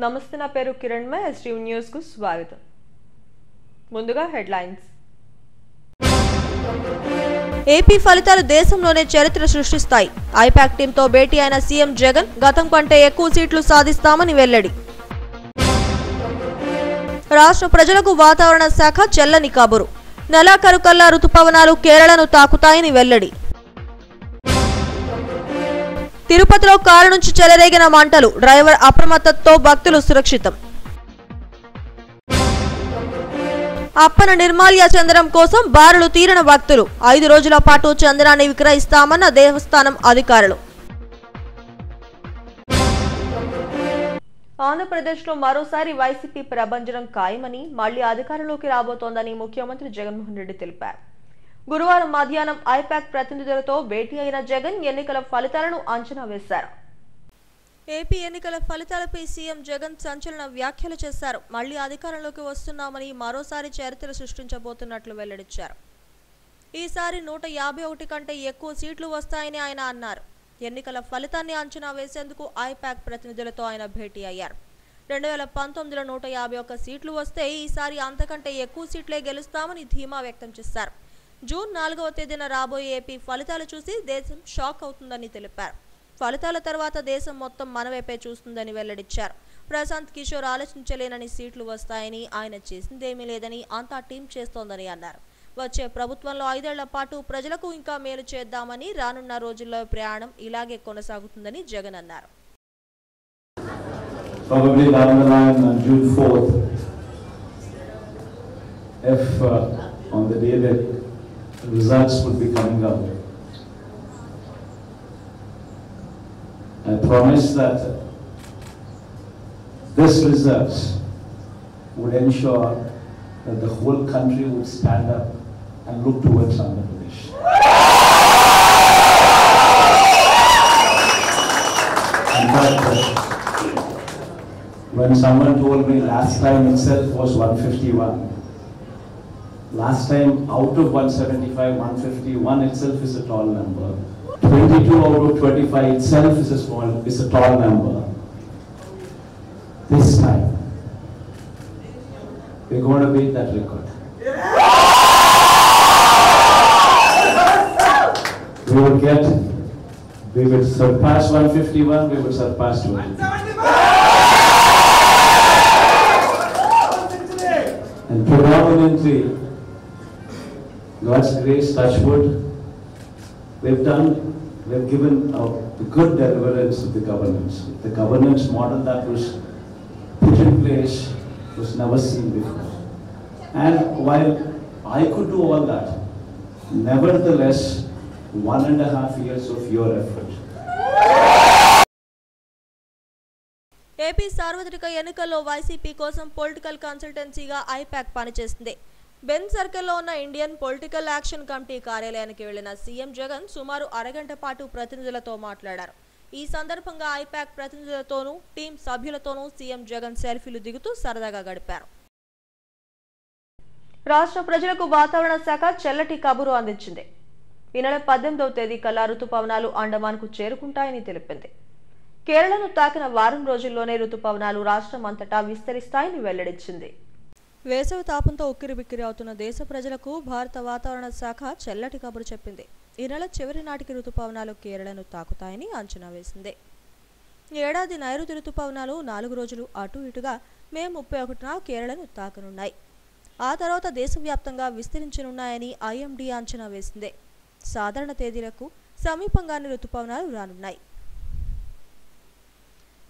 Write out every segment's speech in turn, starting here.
నమస్తే, నా పేరు కిరణ్ మే. ఎస్టీవీ న్యూస్ కు స్వాగతం. ముందుగా హెడ్లైన్స్. ఏపీ ఫలితాలు దేశంలోనే చరిత్ర సృష్టిస్తాయి. ఐపాక్ టీంతో భేటీ అయిన సీఎం జగన్ గతం కంటే ఎక్కువ సీట్లు సాధిస్తామని వెల్లడి. రాష్ట్ర ప్రజలకు వాతావరణ శాఖ చెల్లని కబురు. నెలాఖరు కల్లా రుతుపవనాలు కేరళను తాకుతాయని వెల్లడి. తిరుపతిలో కారు నుంచి చెలరేగిన మంటలు. డ్రైవర్ అప్రమత్తతో భక్తులు సురక్షితం. అప్పన నిర్మాల్య చందనం కోసం బారులు తీరిన భక్తులు. 5 రోజుల పాటు చందనాన్ని విక్రయిస్తామన్న దేవస్థానం అధికారులు. ఆంధ్రప్రదేశ్లో మరోసారి వైసీపీ ప్రభంజనం ఖాయమని, మళ్లీ అధికారంలోకి రాబోతోందని ముఖ్యమంత్రి జగన్మోహన్ రెడ్డి తెలిపారు. గురువారం మధ్యాహ్నం ఐపాక్ ప్రతినిధులతో భేటీ అయిన జగన్ ఎన్నికల ఫలితాలను అంచనా వేశారు. ఏపీ ఎన్నికల ఫలితాలపై సీఎం జగన్ సంచలన వ్యాఖ్యలు చేశారు. మళ్లీ అధికారంలోకి వస్తున్నామని, మరోసారి చరిత్ర సృష్టించబోతున్నట్లు వెల్లడించారు. ఈసారి 151 కంటే ఎక్కువ సీట్లు వస్తాయని ఆయన అన్నారు. ఎన్నికల ఫలితాన్ని అంచనా వేసేందుకు ఐపాక్ ప్రతినిధులతో ఆయన భేటీ అయ్యారు. 2019లో 151 సీట్లు వస్తే ఈసారి అంతకంటే ఎక్కువ సీట్లే గెలుస్తామని ధీమా వ్యక్తం చేశారు. జూన్ 4వ తేదీన రాబోయే ఏపీ ఫలితాలు చూసి దేశం షాక్ అవుతుందని తెలిపారు. ఫలితాల తర్వాత దేశం మొత్తం మనవైపే చూస్తుందని వెల్లడించారు. ప్రశాంత్ కిషోర్ ఆలోచించలేనని సీట్లు వస్తాయని, ఆయన చేసిందేమీ లేదని, అంతా టీం చేస్తోందని అన్నారు. వచ్చే ప్రభుత్వంలో 5 ఏళ్ల పాటు ప్రజలకు ఇంకా మేలు చేద్దామని, రానున్న రోజుల్లో ప్రయాణం ఇలాగే కొనసాగుతుందని జగన్ అన్నారు. Probably down the line on June 4th, if on the day that results would be coming out, I promise that this results would ensure that the whole country would stand up and look towards Andhra Pradesh. In fact, when someone told me last time itself was 151, last time out of 175, 151 itself is a tall number. 22 out of 25 itself is a tall number. This time, we're going to beat that record. We will surpass 151, we will surpass 200. And predominantly, God's grace, touch wood, we've given a good deliverance of the governance. The governance model that was put in place was never seen before. And while I could do all that, nevertheless, 1.5 years of your effort. AP సార్వత్రిక ఎన్నికల్లో YCP కోసం political కన్సల్టెన్సీగా I-PAC పనిచేస్తుంది. Ben సర్కిల్లో ఉన్న Indian political action committee కార్యాలయానికి వెళ్లిన CM Jagan సుమారు అరగంట పాటు ప్రతినిధులతో మాట్లాడారు. ఈ సందర్భంగా ఐపాక్ ప్రతినిధులతోనూ, టీం సభ్యులతోనూ సీఎం జగన్ సెల్ఫీలు దిగుతూ సరదాగా గడిపారు. రాష్ట్ర ప్రజలకు వాతావరణ శాఖ చల్లటి కబురు అందించింది. ఈ నెల 18వ తేదీ కల్లా రుతుపవనాలు అండమాన్ కు చేరుకుంటాయని తెలిపింది. కేరళను తాకిన వారం రోజుల్లోనే రుతుపవనాలు రాష్ట్రం అంతటా విస్తరిస్తాయని వెల్లడించింది. వేసవి తాపంతో ఉక్కిరిబిక్కిరి అవుతున్న దేశ ప్రజలకు భారత వాతావరణ శాఖ చల్లటి కబురు చెప్పింది. ఈ నెల చివరి నాటికి రుతుపవనాలు కేరళను తాకుతాయని అంచనా వేసింది. ఏడాది నైరుతి రుతుపవనాలు 4 రోజులు అటు ఇటుగా మే 31న కేరళను తాకనున్నాయి. ఆ తర్వాత దేశవ్యాప్తంగా విస్తరించనున్నాయని ఐఎండీ అంచనా వేసింది. సాధారణ తేదీలకు సమీపంగానే రుతుపవనాలు రానున్నాయి.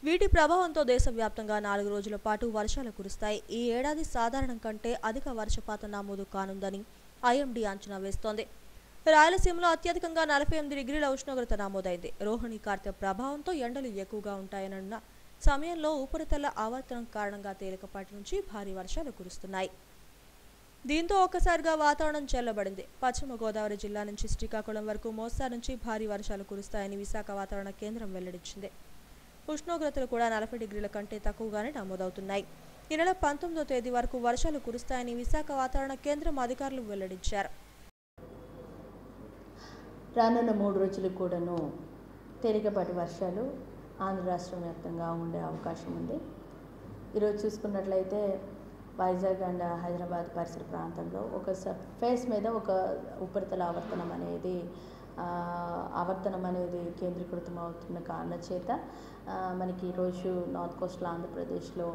వీటి ప్రభావంతో దేశవ్యాప్తంగా 4 రోజుల పాటు వర్షాలు కురుస్తాయి. ఈ ఏడాది సాధారణం కంటే అధిక వర్షపాతం నమోదు కానుందని ఐఎండీ అంచనా వేస్తోంది. రాయలసీమలో అత్యధికంగా 48 డిగ్రీల ఉష్ణోగ్రత నమోదైంది. రోహిణి కార్తె ప్రభావంతో ఎండలు ఎక్కువగా ఉంటాయన్న సమయంలో ఉపరితల ఆవర్తనం కారణంగా తేలికపాటి నుంచి భారీ వర్షాలు కురుస్తున్నాయి. దీంతో ఒక్కసారిగా వాతావరణం చల్లబడింది. పశ్చిమ గోదావరి జిల్లా నుంచి శ్రీకాకుళం వరకు మోస్తరు నుంచి భారీ వర్షాలు కురుస్తాయని విశాఖ వాతావరణ కేంద్రం వెల్లడించింది. ఉష్ణోగ్రతలు కూడా 40 డిగ్రీల కంటే తక్కువగానే నమోదవుతున్నాయి. ఈ నెల 19వ తేదీ వరకు వర్షాలు కురుస్తాయని విశాఖ వాతావరణ కేంద్రం అధికారులు వెల్లడించారు. రానున్న 3 రోజులు కూడాను తేలికపాటి వర్షాలు ఆంధ్ర రాష్ట్రం వ్యాప్తంగా ఉండే అవకాశం ఉంది. ఈరోజు చూసుకున్నట్లయితే వైజాగ్ అండ్ హైదరాబాద్ పరిసర ప్రాంతంలో ఒక సర్ఫేస్ మీద ఒక ఉపరితల ఆవర్తనం అనేది కేంద్రీకృతం అవుతున్న కారణం చేత మనకి ఈరోజు నార్త్ కోస్టల్ ఆంధ్రప్రదేశ్లో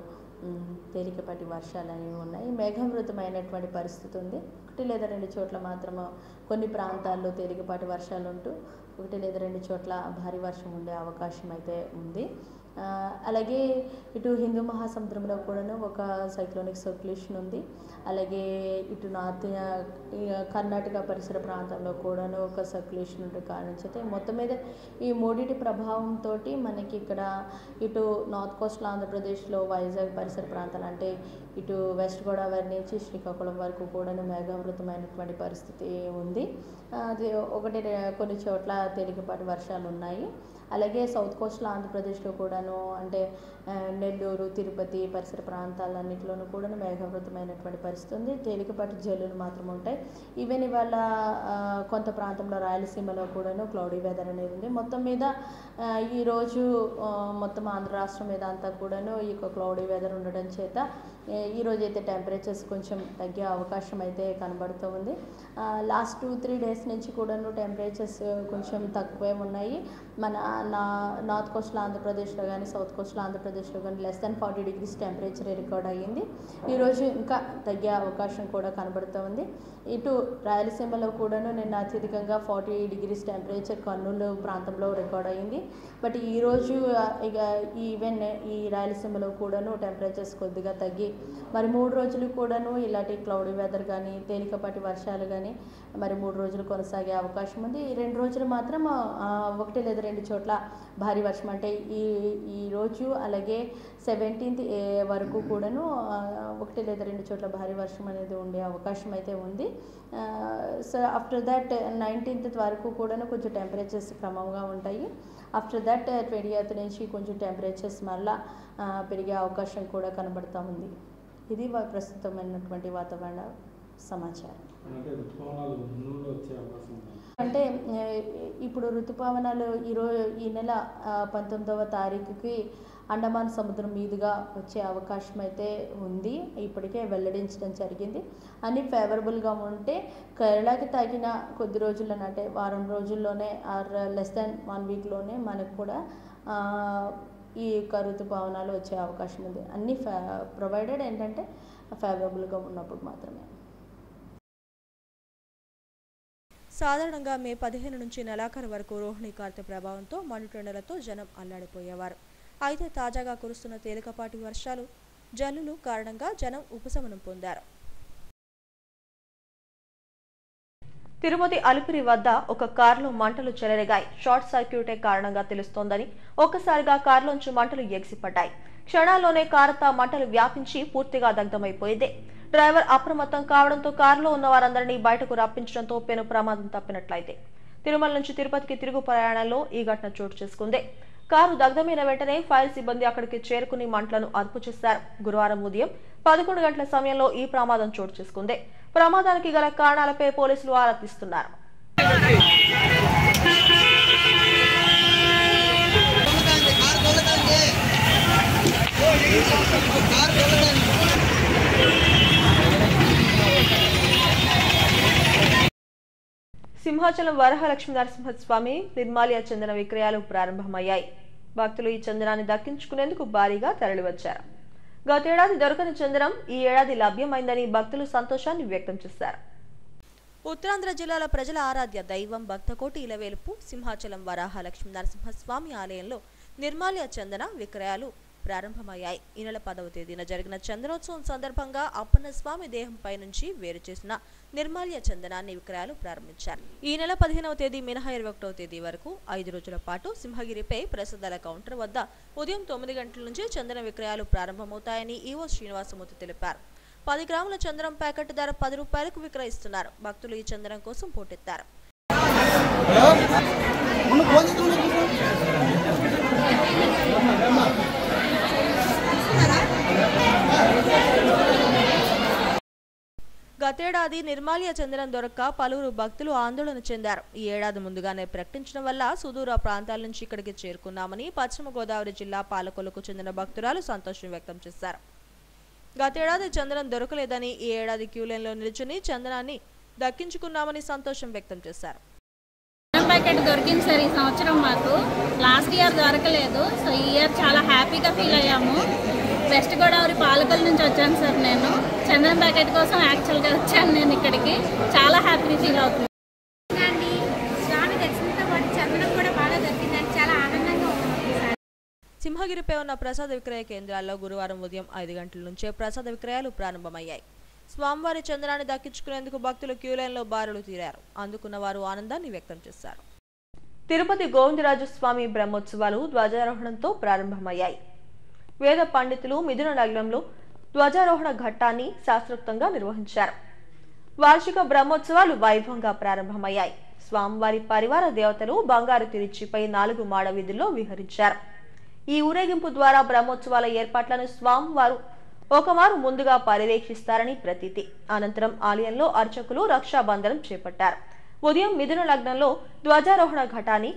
తేలికపాటి వర్షాలు అనేవి ఉన్నాయి. మేఘావృతమైనటువంటి పరిస్థితి ఉంది. 1 లేదా 2 చోట్ల మాత్రము కొన్ని ప్రాంతాల్లో తేలికపాటి వర్షాలు ఉంటూ 1 లేదా 2 చోట్ల భారీ వర్షం ఉండే అవకాశం అయితే ఉంది. అలాగే ఇటు హిందూ మహాసముద్రంలో కూడాను ఒక సైక్లోనిక్ సర్క్యులేషన్ ఉంది. అలాగే ఇటు నార్త్ కర్ణాటక పరిసర ప్రాంతంలో కూడాను ఒక సర్క్యులేషన్ ఉండే కారణం చేత మొత్తం మీద ఈ మూడింటి ప్రభావంతో మనకి ఇక్కడ ఇటు నార్త్ కోస్టల్ ఆంధ్రప్రదేశ్లో వైజాగ్ పరిసర ప్రాంతాలు అంటే ఇటు వెస్ట్ గోదావరి నుంచి శ్రీకాకుళం వరకు కూడాను మేఘావృతమైనటువంటి పరిస్థితి ఉంది. అది కొన్ని చోట్ల తేలికపాటి వర్షాలు ఉన్నాయి. అలాగే సౌత్ కోస్టల్ ఆంధ్రప్రదేశ్లో కూడాను అంటే నెల్లూరు, తిరుపతి పరిసర ప్రాంతాలన్నింటిలోనూ కూడా మేఘావృతమైనటువంటి పరిస్థితి ఉంది. తేలికపాటి జల్లులు మాత్రం ఉంటాయి. ఈవెన్ ఇవాళ కొంత ప్రాంతంలో రాయలసీమలో కూడాను క్లౌడీ వెదర్ అనేది ఉంది. మొత్తం మీద ఈరోజు మొత్తం ఆంధ్ర రాష్ట్రం మీద అంతా కూడాను ఈ క్లౌడీ వెదర్ ఉండడం చేత ఈరోజు అయితే టెంపరేచర్స్ కొంచెం తగ్గే అవకాశం అయితే కనబడుతూ ఉంది. లాస్ట్ 2-3 డేస్ నుంచి కూడాను టెంపరేచర్స్ కొంచెం తక్కువే ఉన్నాయి. మన నార్త్ కోస్టల్ ఆంధ్రప్రదేశ్లో కానీ సౌత్ కోస్టల్ ఆంధ్రప్రదేశ్లో కానీ less than 40 degrees temperature record అయ్యింది. ఈరోజు ఇంకా తగ్గే అవకాశం కూడా కనబడుతూ ఉంది. ఇటు రాయలసీమలో కూడాను నిన్న అత్యధికంగా 40 degrees టెంపరేచర్ కర్నూలు ప్రాంతంలో రికార్డ్ అయ్యింది. బట్ ఈరోజు ఇక ఈవెన్ ఈ రాయలసీమలో కూడాను టెంపరేచర్స్ కొద్దిగా తగ్గి మరి 3 రోజులు కూడాను ఇలాంటి క్లౌడీ వెదర్ కానీ తేలికపాటి వర్షాలు కానీ మరి 3 రోజులు కొనసాగే అవకాశం ఉంది. ఈ 2 రోజులు మాత్రం 1 లేదా 2 చోట్ల భారీ వర్షం అంటే ఈరోజు అలాగే 17th వరకు కూడాను 1 లేదా 2 చోట్ల భారీ వర్షం అనేది ఉండే అవకాశం అయితే ఉంది. సో ఆఫ్టర్ దట్ 19th వరకు కూడాను కొంచెం టెంపరేచర్స్ క్రమంగా ఉంటాయి. ఆఫ్టర్ దట్ 20th నుంచి కొంచెం టెంపరేచర్స్ మళ్ళా పెరిగే అవకాశం కూడా కనబడుతూ ఉంది. ఇది ప్రస్తుతమైనటువంటి వాతావరణ సమాచారం. అంటే ఇప్పుడు ఋతుపవనాలు ఈ నెల 19వ తారీఖుకి అండమాన్ సముద్రం మీదుగా వచ్చే అవకాశం అయితే ఉంది. ఇప్పటికే వెల్లడించడం జరిగింది. అన్ని ఫేవరబుల్గా ఉంటే కేరళకి తగిన కొద్ది రోజుల్లోనే అంటే వారం రోజుల్లోనే ఆర్ లెస్ దాన్ 1 వీక్లోనే మనకు కూడా ఈ యొక్క ఋతుపవనాలు వచ్చే అవకాశం ఉంది. అన్ని ప్రొవైడెడ్ ఏంటంటే ఫేవరబుల్గా ఉన్నప్పుడు మాత్రమే. సాధారణంగా మే 15 నుంచి నెలాఖరు వరకు రోహిణి కార్తె ప్రభావంతో మండుటెండలతో జనం అల్లాడిపోయేవారు. అయితే తాజాగా కురుస్తున్న తేలికపాటి వర్షాలు, జల్లులు కారణంగా జనం ఉపశమనం పొందారు. తిరుమతి అలిపిరి వద్ద ఒక కారులో మంటలు చెలరేగాయి. షార్ట్ సర్క్యూటే కారణంగా తెలుస్తోందని ఒక్కసారిగా కారులోంచి మంటలు ఎగిసిపడ్డాయి. క్షణాల్లోనే కారంతా మంటలు వ్యాపించి పూర్తిగా దగ్ధమైపోయింది. డ్రైవర్ అప్రమత్తం కావడంతో కారులో ఉన్న వారందరినీ బయటకు రప్పించడంతో పెను ప్రమాదం తప్పినట్లయితే. తిరుమల నుంచి తిరుపతికి తిరుగు ప్రయాణంలో ఈ ఘటన చోటు చేసుకుంది. కారు దగ్ధమైన వెంటనే ఫైర్ సిబ్బంది అక్కడికి చేరుకుని మంటలను అదుపు చేశారు. గురువారం ఉదయం 11 గంటల సమయంలో ఈ ప్రమాదం చోటు చేసుకుంది. ప్రమాదానికి గల కారణాలపై పోలీసులు ఆరా తీస్తున్నారు. సింహాచలం వరహలక్ష్మీ నరసింహస్వామి నిర్మాల్య చందన విక్రయాలు ప్రారంభమయ్యాయి. భక్తులు ఈ చందనాన్ని దక్కించుకునేందుకు భారీగా తరలివచ్చారు. గతేడాది దొరకని చందనం ఈ ఏడాది లభ్యమైందని భక్తులు సంతోషాన్ని వ్యక్తం చేశారు. ఉత్తరాంధ్ర జిల్లాల ప్రజల ఆరాధ్య దైవం భక్తకోటి ఇలవేలుపు సింహాచలం వరాహలక్ష్మీ నరసింహస్వామి ఆలయంలో నిర్మాల్య చందన విక్రయాలు ప్రారంభమయ్యాయి. ఈ నెల 10వ తేదీన జరిగిన చందనోత్సవం సందర్భంగా అప్పన్న స్వామి దేహంపై నుంచి వేరు చేసిన నిర్మాల్య చందనాన్ని విక్రయాలు ప్రారంభించారు. ఈ నెల 15వ తేదీ మినహా 21వ తేదీ వరకు 5 రోజుల పాటు సింహగిరిపై ప్రసాదాల కౌంటర్ వద్ద ఉదయం 9 గంటల నుంచి చందన విక్రయాలు ప్రారంభమవుతాయని ఈవో శ్రీనివాసమూర్తి తెలిపారు. 10 గ్రాముల చందనం ప్యాకెట్ ధర 10 రూపాయలకు విక్రయిస్తున్నారు. భక్తులు ఈ చందనం కోసం పోటెత్తారు. గతేడాది నిర్మాల్య చందనం దొరక్క పలువురు భక్తులు ఆందోళన చెందారు. ఈ ఏడాది ముందుగానే ప్రకటించడం వల్ల సుదూర ప్రాంతాల నుంచి ఇక్కడికి చేరుకున్నామని పశ్చిమ గోదావరి జిల్లా పాలకొల్లుకు చెందిన భక్తురాలు సంతోషం వ్యక్తం చేశారు. గతేడాది చందనం దొరకలేదని ఈ ఏడాది క్యూలైన్లో నిల్చుని చందనాన్ని దక్కించుకున్నామని సంతోషం వ్యక్తం చేశారు. ప్యాకెట్ దొరికింది సార్ ఈ సంవత్సరం. మాకు లాస్ట్ ఇయర్ దొరకలేదు. సో ఈ ఇయర్ చాలా హ్యాపీగా ఫీల్ అయ్యాము. వెస్ట్ గోదావరి పాలకొల్లు నుంచి వచ్చాను సార్. నేను చందనం ప్యాకెట్ కోసం యాక్చువల్గా వచ్చాను. నేను ఇక్కడికి చాలా హ్యాపీ ఫీల్ అవుతుంది. స్వామి దర్శనంతో పాటు చందనం కూడా బాగా దొరికిందని చాలా ఆనందంగా ఉంది సార్. సింహగిరిపై ఉన్న ప్రసాద విక్రయ కేంద్రాల్లో గురువారం ఉదయం 5 గంటల నుంచే ప్రసాద విక్రయాలు ప్రారంభమయ్యాయి. స్వామివారి చందనాన్ని దక్కించుకునేందుకు భక్తులు క్యూలైన్లో బారులు తీరారు. అందుకున్న వారు ఆనందాన్ని వ్యక్తం చేశారు. తిరుపతి గోవిందరాజు స్వామి బ్రహ్మోత్సవాలు ధ్వజారోహణంతో ప్రారంభమయ్యాయి. వేద పండితులు మిథున లగ్నంలో ధ్వజారోహణ ఘట్టాన్ని శాస్త్రోక్తంగా నిర్వహించారు. వార్షిక బ్రహ్మోత్సవాలు వైభవంగా ప్రారంభమయ్యాయి. స్వామివారి పరివార దేవతలు బంగారు తిరుచిపై 4 మాడ వీధుల్లో విహరించారు. ఈ ఊరేగింపు ద్వారా బ్రహ్మోత్సవాల ఏర్పాట్లను స్వామివారు ఒకమారు ముందుగా పర్యవేక్షిస్తారని ప్రతీతి. అనంతరం ఆలయంలో అర్చకులు రక్షాబంధనం చేపట్టారు. ఉదయం మిథున లగ్నంలో ధ్వజారోహణ ఘటాన్ని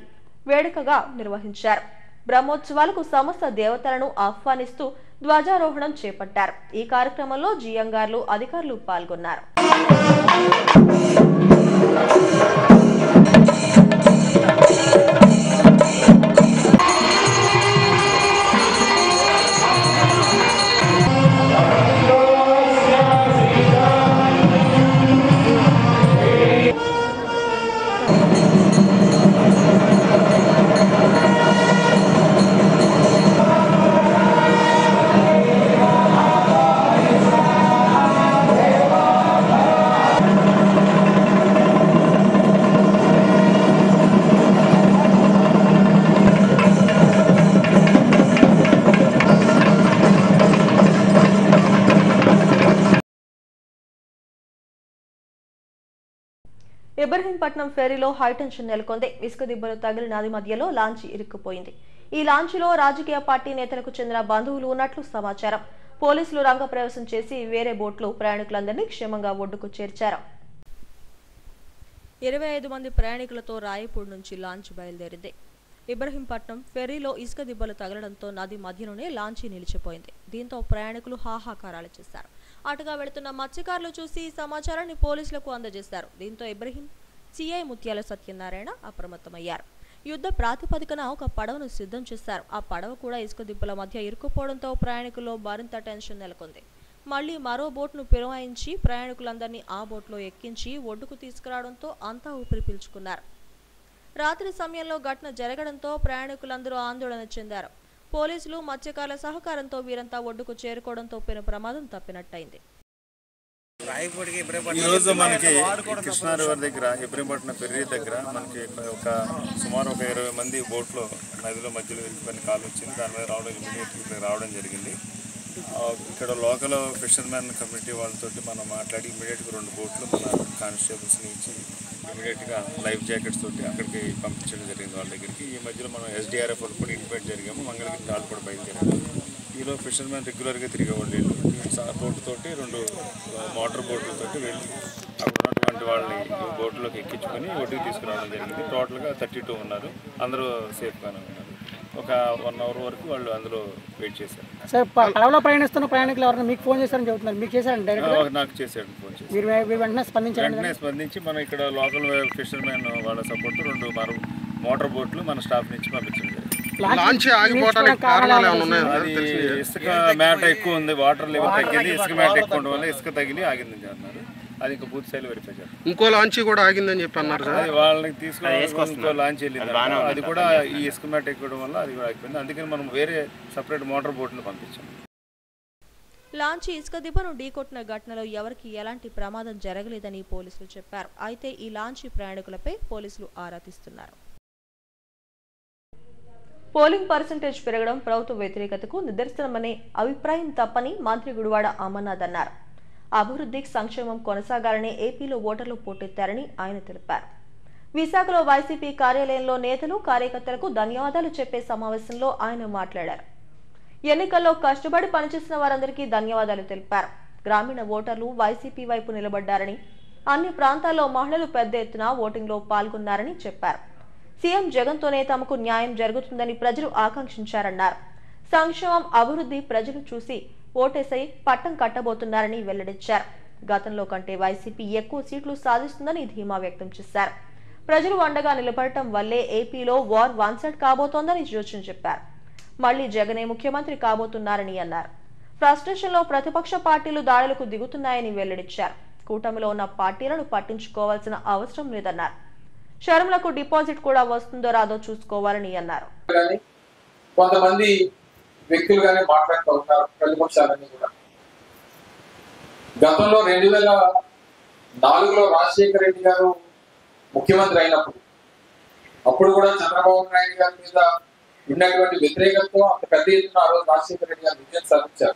వేడుకగా నిర్వహించారు. బ్రహ్మోత్సవాలకు సమస్త దేవతలను ఆహ్వానిస్తూ ధ్వజారోహణం చేపట్టారు. ఈ కార్యక్రమంలో జియంగార్లు అధికారులు పాల్గొన్నారు. ఇబ్రహీంపట్నం ఫెరీలో హైటెన్షన్ నెలకొంది. ఇసుక దిబ్బలు తగిలి నది మధ్యలో లాంచీ ఇరుక్కుపోయింది. ఈ లాంచీలో రాజకీయ పార్టీ నేతలకు చెందిన బంధువులు ఉన్నట్లు సమాచారం. పోలీసులు రంగప్రవేశం చేసి వేరే బోట్లు ప్రయాణికులందరినీ క్షేమంగా ఒడ్డుకు చేర్చారు. 25 మంది ప్రయాణికులతో రాయపూడి నుంచి లాంచ్ బయలుదేరింది. ఇబ్రహీంపట్నం ఫెరీలో ఇసుక దిబ్బలు తగలడంతో నది మధ్యలోనే లాంచీ నిలిచిపోయింది. దీంతో ప్రయాణికులు హాహాకారాలు చేశారు. అటుగా వెళుతున్న మత్స్యకారులు చూసి ఈ సమాచారాన్ని పోలీసులకు అందజేశారు. దీంతో ఇబ్రహీం సిఐ ముత్యాల సత్యనారాయణ అప్రమత్తమయ్యారు. యుద్ధ ప్రాతిపదికన ఒక పడవను సిద్ధం చేశారు. ఆ పడవ కూడా ఇసుక దిబ్బల మధ్య ఇరుక్కుపోవడంతో ప్రయాణికుల్లో మరింత టెన్షన్ నెలకొంది. మళ్లీ మరో బోట్ను పిరవాయించి ప్రయాణికులందరినీ ఆ బోట్లో ఎక్కించి ఒడ్డుకు తీసుకురావడంతో అంతా ఊపిరి పీల్చుకున్నారు. రాత్రి సమయంలో ఘటన జరగడంతో ప్రయాణికులందరూ ఆందోళన చెందారు. పోలీసులు మత్స్యకారుల సహకారంతో వీరంతా ఒడ్డుకు చేరుకోవడంతో పెను ప్రమాదం తప్పినట్టయింది. ఈరోజు మనకి కృష్ణా రివర్ దగ్గర ఇబ్రహీంపట్నం ఫెర్రీ దగ్గర మనకి సుమారు 20 మంది బోట్లో నదిలో మధ్యలో వెళ్ళిపోయిన కాలు వచ్చింది. దాని మీద ఇమీడియట్గా రావడం జరిగింది. ఇక్కడ లోకల్ ఫిషర్మెన్ కమ్యూనిటీ వాళ్ళతో మనం మాట్లాడి ఇమీడియట్గా 2 బోట్లు మన కానిస్టేబుల్స్ని ఇచ్చి ఇమీడియట్గా లైఫ్ జాకెట్స్ తోటి అక్కడికి పంపించడం జరిగింది వాళ్ళ దగ్గరికి. ఈ మధ్యలో మనం SDRF వాళ్ళు కూడా ఇంటిమేట్ జరిగాము. మంగళగిరి వాళ్ళు కూడా బయలుదేరాము. ఈలో ఫిషర్మెన్ రెగ్యులర్గా తిరిగేవాళ్ళు బోటుతోటి 2 మోటార్ బోట్లతోటి వెళ్ళి అక్కడ ఉన్నటువంటి వాళ్ళని బోట్లోకి ఎక్కించుకొని ఒడ్డుకి తీసుకురావడం జరిగింది. టోటల్గా 32 ఉన్నారు. అందరూ సేఫ్గానే ఉన్నారు. ఒక 1 అవర్ వరకు వాళ్ళు అందులో వెయిట్ చేశారు. సార్ పడవలో ప్రయాణిస్తున్న ప్రయాణికులు ఎవరైనా మీకు ఫోన్ చేశారని చెబుతున్నారు. మీకు చేశారండి డైరెక్ట్గా? నాకు చేశాడు ఫోన్ చేసి. మీరు వెంటనే స్పందించి మనం ఇక్కడ లోకల్ ఫిషర్మెన్ వాళ్ళ సపోర్ట్ 2 మోటార్ బోట్లు మన స్టాఫ్ నుంచి పంపించడం జరిగింది. అది ఇసుక మ్యాట్ ఎక్కువ ఉంది, వాటర్ లెవెల్ తగ్గింది, ఇసుక మ్యాట్ ఎక్కువ ఉండడం వల్ల ఇసుక తగిలి ఆగిందని అన్నారు. అది ఇంకా పూర్తి స్థాయిలో వెరిఫై చేయాలి. ఇంకో లాంచీ కూడా ఆగిందని చెప్పి అన్నారు. అది వాళ్ళకి తీసుకుని ఇంకో లాంచ్ వెళ్ళింది. అది కూడా ఈ ఇసుక మ్యాట్ ఎక్కువడం వల్ల అది కూడా ఆగిపోయింది. అందుకని మనం వేరే సపరేట్ మోటార్ బోట్ని పంపించాం. లాంచీ ఇసుక దిబ్బను ఢీకొట్టిన ఘటనలో ఎవరికి ఎలాంటి ప్రమాదం జరగలేదని పోలీసులు చెప్పారు. అయితే ఈ లాంచీ ప్రయాణికులపై పోలీసులు ఆరా తీస్తున్నారు. పోలింగ్ పర్సెంటేజ్ పెరగడం ప్రభుత్వ వ్యతిరేకతకు నిదర్శనమనే అభిప్రాయం తప్పని మంత్రి గుడివాడ అమర్నాథ్ అన్నారు. అభివృద్ధి సంక్షేమం కొనసాగాలని ఏపీలో ఓటర్లు పోటెత్తారని ఆయన తెలిపారు. విశాఖలో వైసీపీ కార్యాలయంలో నేతలు కార్యకర్తలకు ధన్యవాదాలు చెప్పే సమావేశంలో ఆయన మాట్లాడారు. ఎన్నికల్లో కష్టపడి పనిచేసిన వారందరికీ ధన్యవాదాలు తెలిపారు. గ్రామీణ ఓటర్లు వైసీపీ వైపు నిలబడ్డారని, అన్ని ప్రాంతాల్లో మహిళలు పెద్ద ఎత్తున ఓటింగ్లో పాల్గొన్నారని చెప్పారు. సీఎం జగన్తోనే తమకు న్యాయం జరుగుతుందని ప్రజలు ఆకాంక్షించారన్నారు. సంక్షేమం అభివృద్ధి ప్రజలు చూసి ఓటేసై పట్టం కట్టబోతున్నారని వెల్లడించారు. గతంలో కంటే వైసీపీ ఎక్కువ సీట్లు సాధిస్తుందని ధీమా వ్యక్తం చేశారు. ప్రజలు అండగా నిలబడటం వల్లే ఏపీలో వార్ వన్ సైడ్ కాబోతోందని జోచిన్ చెప్పారు. మళ్లీ జగనే ముఖ్యమంత్రి కాబోతున్నారని అన్నారు. ఫ్రస్ట్రేషన్లో ప్రతిపక్ష పార్టీలు దాడులకు దిగుతున్నాయని వెల్లడించారు. కూటమిలో ఉన్న పార్టీలను పట్టించుకోవాల్సిన అవసరం లేదన్నారు. షర్మిలకు డిపాజిట్ కూడా వస్తుందో రాదో చూసుకోవాలని అన్నారు. కొంతమంది వ్యక్తులు గానీ మాట్లాడుతూ ఉంటారు ప్రతిపక్షాలన్నీ కూడా. గతంలో 2004లో రాజశేఖర రెడ్డి గారు ముఖ్యమంత్రి అయినప్పుడు అప్పుడు కూడా చంద్రబాబు నాయుడు గారి మీద ఉన్నటువంటి వ్యతిరేకతతో అంత పెద్ద ఎత్తున ఆ రోజు రాజశేఖర రెడ్డి గారు విజయం సాధించారు.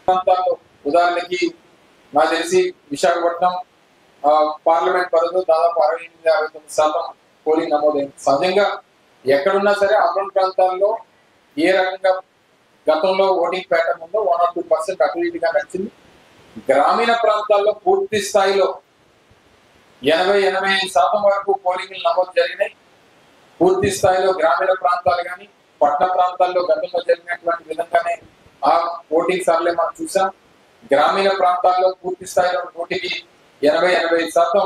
ప్రాంతాల్లో ఉదాహరణకి నాకు తెలిసి విశాఖపట్నం పార్లమెంట్ పరిధిలో దాదాపు 68-69% పోలింగ్ నమోదైంది. సహజంగా ఎక్కడున్నా సరే అర్బన్ ప్రాంతాల్లో ఏ రకంగా గతంలో ఓటింగ్ ప్యాటర్న్ ఉందో 1 or 2% అటు ఇటుగా నడిచింది. గ్రామీణ ప్రాంతాల్లో పూర్తి స్థాయిలో 80-85% వరకు పోలింగ్లు నమోదు జరిగినాయి. పూర్తి స్థాయిలో గ్రామీణ ప్రాంతాలు కానీ పట్టణ ప్రాంతాల్లో గతంలో జరిగినటువంటి విధంగానే ఆ ఓటింగ్ సర్లే మనం చూసాం. గ్రామీణ ప్రాంతాల్లో పూర్తి స్థాయిలో 100-85%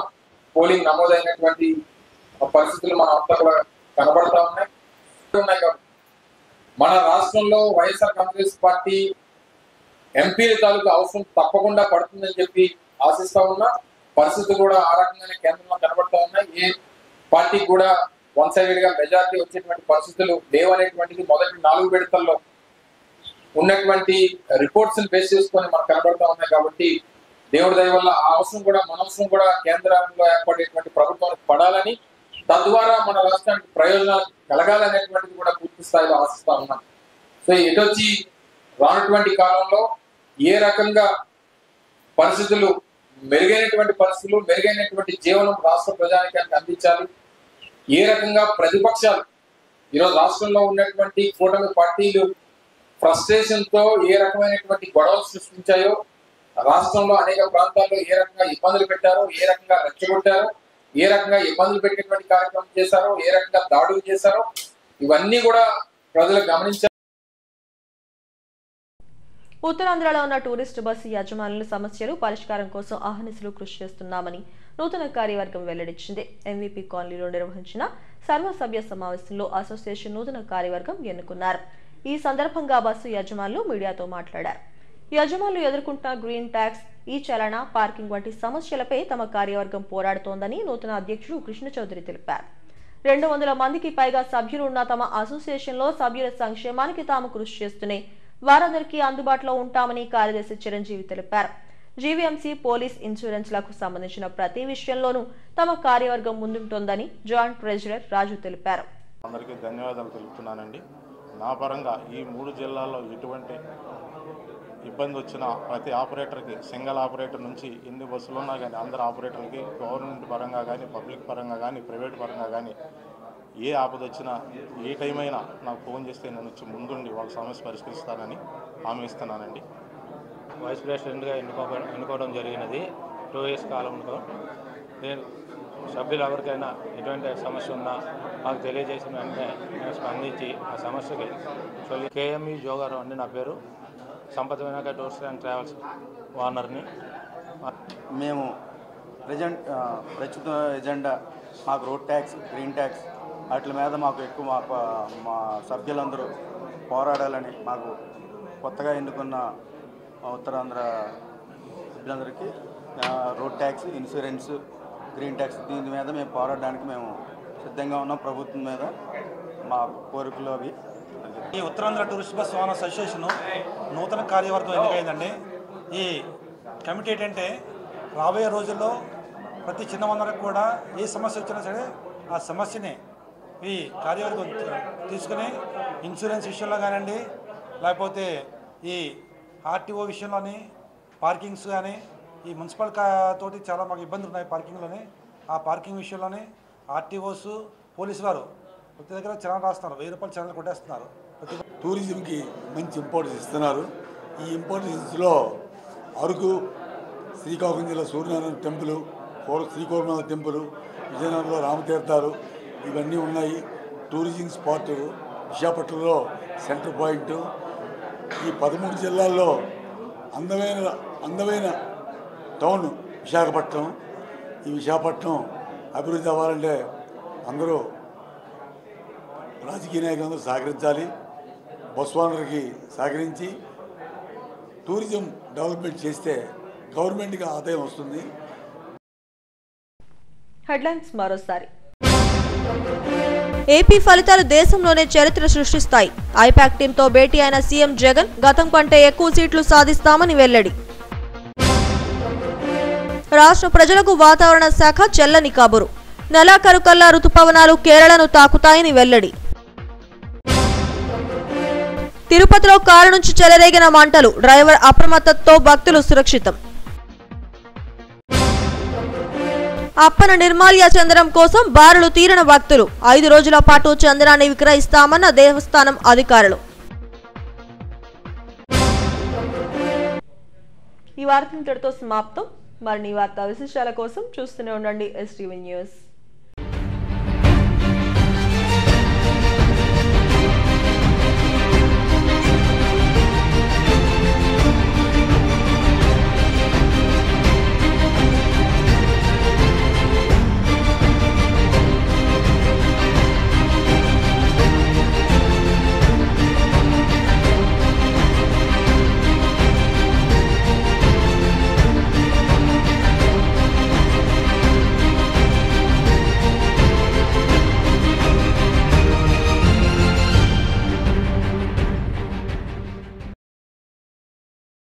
పోలింగ్ నమోదైనటువంటి పరిస్థితులు మన అంతా కూడా కనబడతా ఉన్నాయి. మన రాష్ట్రంలో వైఎస్ఆర్ కాంగ్రెస్ పార్టీ ఎంపీల తాలూకు అవసరం తప్పకుండా పడుతుందని చెప్పి ఆశిస్తా ఉన్నా. పరిస్థితులు కూడా ఆ రకంగానే కేంద్రంలో కనబడతా ఉన్నాయి. ఏ పార్టీకి కూడా వన్ సైడెడ్ గా మెజారిటీ వచ్చేటువంటి పరిస్థితులు లేవనేటువంటిది మొదటి 4 విడతల్లో ఉన్నటువంటి రిపోర్ట్స్ బేస్ చేసుకొని మనకు కనబడతా ఉన్నాయి. కాబట్టి దేవుడి దయ వల్ల ఆ అవసరం కూడా మన అవసరం కూడా కేంద్రంలో ఏర్పడేటువంటి ప్రభుత్వానికి పడాలని, తద్వారా మన రాష్ట్రానికి ప్రయోజనాలు కలగాలనేటువంటిది కూడా పూర్తి స్థాయిలో ఆశిస్తా ఉన్నాం. సో ఇటొచ్చి రానటువంటి కాలంలో ఏ రకంగా పరిస్థితులు మెరుగైనటువంటి జీవనం రాష్ట్ర ప్రజానికానికి అందించాలి, ఏ రకంగా ప్రతిపక్షాలు ఈరోజు రాష్ట్రంలో ఉన్నటువంటి కూటమి పార్టీలు ఫ్రస్ట్రేషన్ తో ఏ రకమైనటువంటి గొడవలు సృష్టించాయో, రాష్ట్రంలో అనేక ప్రాంతాల్లో ఏ రకంగా ఇబ్బందులు పెట్టారో, ఏ రకంగా రెచ్చగొట్టారో, ఏ రకంగా ఇబ్బందులు పెట్టేటువంటి కార్యక్రమం చేశారో, ఏ రకంగా దాడులు చేశారో, ఇవన్నీ కూడా ప్రజలు గమనించారు. ఉత్తరాంధ్రలో ఉన్న టూరిస్టు బస్సు యజమానుల సమస్యలు పరిష్కారం కోసం అహర్నిశలు కృషి చేస్తున్నామని నూతన కార్యవర్గం వెల్లడించింది. ఎంవీపీ కాలనీలో నిర్వహించిన సర్వసభ్య సమావేశంలో అసోసియేషన్ నూతన కార్యవర్గం ఎన్నుకున్నారు. ఈ సందర్భంగా బస్సు యజమానులు మీడియాతో మాట్లాడారు. యజమానులు ఎదుర్కొంటున్న గ్రీన్ ట్యాక్స్, ఈ చలన, పార్కింగ్ వంటి సమస్యలపై తమ కార్యవర్గం పోరాడుతోందని నూతన అధ్యక్షుడు కృష్ణ చౌదరి తెలిపారు. 200 మందికి పైగా సభ్యులు ఉన్న తమ అసోసియేషన్లో సభ్యుల సంక్షేమానికి తాము కృషి చేస్తూనే వారందరికీ అందుబాటులో ఉంటామని కార్యదర్శి చిరంజీవి తెలిపారు. జీవీఎంసీ, పోలీస్, ఇన్సూరెన్స్లకు సంబంధించిన ప్రతి విషయంలోనూ తమ కార్యవర్గం ముందుంటోందని జాయింట్ ట్రెజరర్ రాజు తెలిపారు. అందరికీ ధన్యవాదాలు తెలుపుతున్నానండి. నా పరంగా ఈ 3 జిల్లాల్లో ఎటువంటి ఇబ్బంది వచ్చినా ప్రతి ఆపరేటర్కి, సింగిల్ ఆపరేటర్ నుంచి ఎన్ని బస్సులు ఉన్నా కానీ అందరు ఆపరేటర్లకి గవర్నమెంట్ పరంగా కానీ, పబ్లిక్ పరంగా కానీ, ప్రైవేట్ పరంగా కానీ ఏ ఆపద వచ్చినా ఏ టైం అయినా నాకు ఫోన్ చేస్తే నేను వచ్చి ముందుండి వాళ్ళ సమస్య పరిష్కరిస్తానని హామీ ఇస్తున్నానండి. వైస్ ప్రెసిడెంట్గా ఎన్నుకోవడం జరిగినది 2 years కాలంలో. నేను సభ్యులు ఎవరికైనా ఎటువంటి సమస్య ఉన్నా మాకు తెలియజేసిన వెంటనే నేను స్పందించి ఆ సమస్యకి కేఎంఈ జోగారావు అండి నా పేరు. సంపద వినాయక టూర్స్ అండ్ ట్రావెల్స్ ఓనర్ని. మేము ప్రస్తుత ఎజెండా మాకు రోడ్ ట్యాక్స్, గ్రీన్ ట్యాక్స్ వాటి మీద మాకు ఎక్కువ మా సభ్యులందరూ పోరాడాలని, మాకు కొత్తగా ఎన్నుకున్న ఉత్తరాంధ్ర సభ్యులందరికీ road tax, insurance, green tax దీని మీద మేము పోరాడడానికి మేము సిద్ధంగా ఉన్నాం. ప్రభుత్వం మీద మా కోరికలు అవి. ఈ Uttarandhra tourist bus owners association నూతన కార్యవర్గం ఎన్నికైందండి. ఈ కమిటీ ఏంటంటే రాబోయే రోజుల్లో ప్రతి చిన్న వనరుకు కూడా ఏ సమస్య వచ్చినా సరే ఆ సమస్యని ఈ కార్యవర్గం తీసుకుని ఇన్సూరెన్స్ విషయంలో కానివ్వండి, లేకపోతే ఈ ఆర్టీఓ విషయంలోని, పార్కింగ్స్ కానీ, ఈ మున్సిపల్ తోటి చాలా మాకు ఇబ్బందులు ఉన్నాయి పార్కింగ్లోని. ఆ పార్కింగ్ విషయంలోని ఆర్టీఓస్, పోలీసు వారు ప్రతి దగ్గర చలన రాస్తున్నారు, 1000 రూపాయలు చలన కొట్టేస్తున్నారు. టూరిజంకి మంచి ఇంపార్టెన్స్ ఇస్తున్నారు. ఈ ఇంపార్టెన్స్లో అరకు, శ్రీకాకుళం జిల్లా సూర్యనారాయణ టెంపుల్, శ్రీకోరనాథ టెంపుల్, విజయనగరంలో రామతీర్థాలు ఇవన్నీ ఉన్నాయి. టూరిజం స్పాట్ విశాఖపట్నంలో సెంటర్ పాయింట్. ఈ 13 జిల్లాల్లో అందమైన టౌన్ విశాఖపట్నం. ఈ విశాఖపట్నం అభివృద్ధి అవ్వాలంటే అందరూ రాజకీయ నాయకులందరూ సహకరించాలి. బస్ ఓనర్కి సహకరించి టూరిజం డెవలప్మెంట్ చేస్తే గవర్నమెంట్కి ఆదాయం వస్తుంది. హెడ్లైన్స్ మరోసారి. ఏపీ ఫలితాలు దేశంలోనే చరిత్ర సృష్టిస్తాయి. ఐపాక్ టీంతో భేటీ అయిన సీఎం జగన్ గతం కంటే ఎక్కువ సీట్లు సాధిస్తామని వెల్లడి. రాష్ట్ర ప్రజలకు వాతావరణ శాఖ చెల్లని కబురు. నెలాఖరు కల్లా రుతుపవనాలు కేరళను తాకుతాయని వెల్లడి. తిరుపతిలో కారు నుంచి చెలరేగిన మంటలు. డ్రైవర్ అప్రమత్తతో భక్తులు సురక్షితం. అప్పన నిర్మాల్య చందనం కోసం బారులు తీరిన భక్తులు. 5 రోజుల పాటు చందనాన్ని విక్రయిస్తామన్న దేవస్థానం అధికారులు. ఈ వార్త ఇంతటితో సమాప్తం. మరిన్ని వార్తా విశేషాల కోసం చూస్తూనే ఉండండి STV న్యూస్.